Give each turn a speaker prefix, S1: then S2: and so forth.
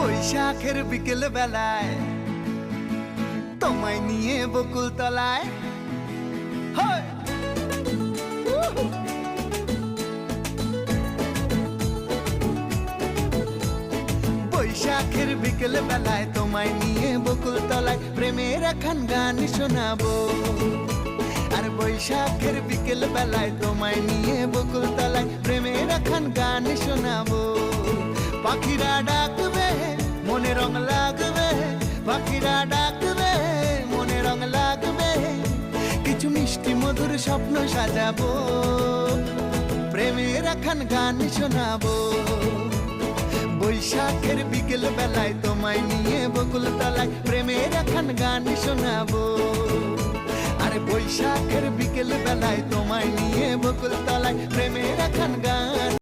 S1: বৈশাখের বিকেল বেলায় তোমায় নিয়ে বকুল তলায় বৈশাখের বিকেল বেলায় তোমায় নিয়ে বকুল তলায় প্রেমের একখান গান শোনাবো। আর বৈশাখের বিকেল বেলায় তোমায় নিয়ে বকুল তলায় প্রেমের একখান গান শোনাবো। পাখিরা ডাকবে মনে রং লাগবে, পাখিরা ডাকবে মনে রং লাগবে, কিছু মিষ্টি মধুর স্বপ্ন সাজাবো, প্রেমের একখান গান শোনাবো। বৈশাখের বিকেল বেলায় তোমায় নিয়ে বকুল তলায় প্রেমের একখান গান শোনাবো। আরে বৈশাখের বিকেল বেলায় তোমায় নিয়ে বকুল তলায় প্রেমের একখান গান।